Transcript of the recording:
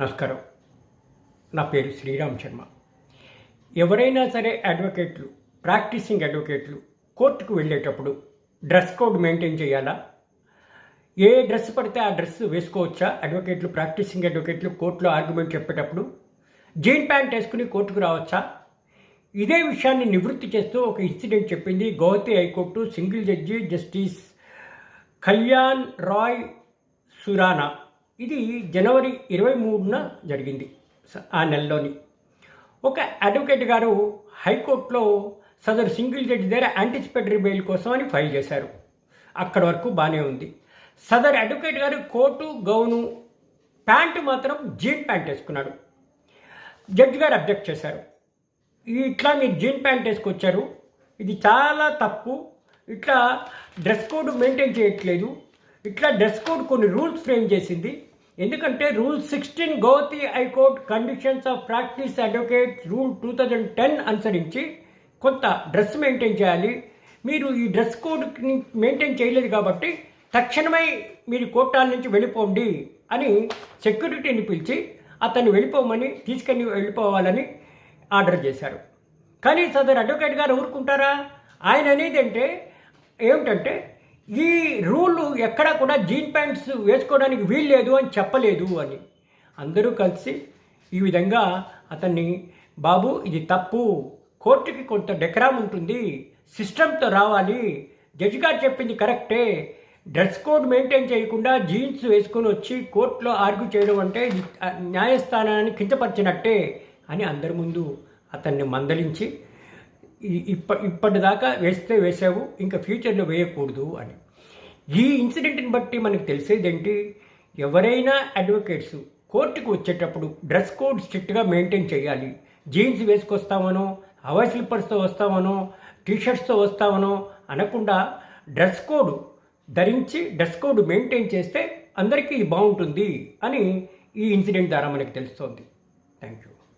నమస్కారం. నా పేరు శ్రీరామ్ శర్మ. ఎవరైనా సరే అడ్వకేట్లు, ప్రాక్టీసింగ్ అడ్వకేట్లు కోర్టుకు వెళ్ళేటప్పుడు డ్రెస్ కోడ్ మెయింటైన్ చేయాలా? ఏ డ్రెస్ పడితే ఆ డ్రెస్ వేసుకోవచ్చా? ప్రాక్టీసింగ్ అడ్వకేట్లు కోర్టులో ఆర్గ్యుమెంట్ చెప్పేటప్పుడు జీన్ ప్యాంట్ వేసుకుని కోర్టుకు రావచ్చా? ఇదే విషయాన్ని నివృత్తి చేస్తూ ఒక ఇన్సిడెంట్ చెప్పింది Guwahati high court single judge Justice Kalyan Rai Surana. ఇది జనవరి 23న జరిగింది. ఆ నెలలోని ఒక అడ్వకేట్ గారు హైకోర్టులో సదరు సింగిల్ జడ్జి దగ్గర యాంటిసిపేటరీ బెయిల్ కోసం అని ఫైల్ చేశారు. అక్కడి వరకు బాగానే ఉంది. సదరు అడ్వకేట్ గారు కోటు గౌను ప్యాంటు మాత్రం జీన్ ప్యాంట్ వేసుకున్నాడు. జడ్జి గారు అబ్జెక్ట్ చేశారు. ఇట్లా మీరు జీన్ ప్యాంట్ వేసుకొచ్చారు, ఇది చాలా తప్పు, ఇట్లా డ్రెస్ కోడ్ మెయింటైన్ చేయట్లేదు, ఇట్లా డ్రెస్ కోడ్ కొన్ని రూల్స్ ఫ్రేమ్ చేసింది. ఎందుకంటే rule 16 Guwahati high court conditions of practice advocate rule 2010 అనుసరించి కొంత డ్రెస్ మెయింటైన్ చేయాలి. మీరు ఈ డ్రెస్ కోడ్ని మెయింటైన్ చేయలేదు కాబట్టి తక్షణమై మీరు కోర్టాల నుంచి వెళ్ళిపోండి అని సెక్యూరిటీని పిలిచి అతన్ని తీసుకొని వెళ్ళిపోవాలని ఆర్డర్ చేశారు. కానీ సదరు అడ్వకేట్ గారు ఊరుకుంటారా? ఆయన అనేది ఏమిటంటే ఈ రూల్ ఎక్కడా కూడా జీన్ ప్యాంట్స్ వేసుకోవడానికి వీల్లేదు అని చెప్పలేదు అని. అందరూ కలిసి ఈ విధంగా అతన్ని, బాబు ఇది తప్పు, కోర్టుకి కొంత డెకరామ్ ఉంటుంది, సిస్టంతో రావాలి, జడ్జి గారు చెప్పింది కరెక్టే, డ్రెస్ కోడ్ మెయింటైన్ చేయకుండా జీన్స్ వేసుకొని వచ్చి కోర్టులో ఆర్గ్యూ చేయడం అంటే న్యాయస్థానాన్ని కించపరిచినట్టే అని అందరి ముందు అతన్ని మందలించి ఇప్పటిదాకా వేస్తే వేసావు, ఇంకా ఫ్యూచర్లో వేయకూడదు అని. ఈ ఇన్సిడెంట్ని బట్టి మనకు తెలిసేదేంటి? ఎవరైనా అడ్వకేట్స్ కోర్టుకు వచ్చేటప్పుడు డ్రెస్ కోడ్ స్ట్రిక్ట్గా మెయింటైన్ చేయాలి. జీన్స్ వేసుకొస్తామనో, హవాయ్ స్లిప్పర్స్తో వస్తామనో, టీషర్ట్స్తో వస్తామనో అనకుండా డ్రెస్ కోడ్ ధరించి డ్రెస్ కోడ్ మెయింటైన్ చేస్తే అందరికీ ఇది బాగుంటుంది అని ఈ ఇన్సిడెంట్ ద్వారా మనకి తెలుస్తోంది. Thank you.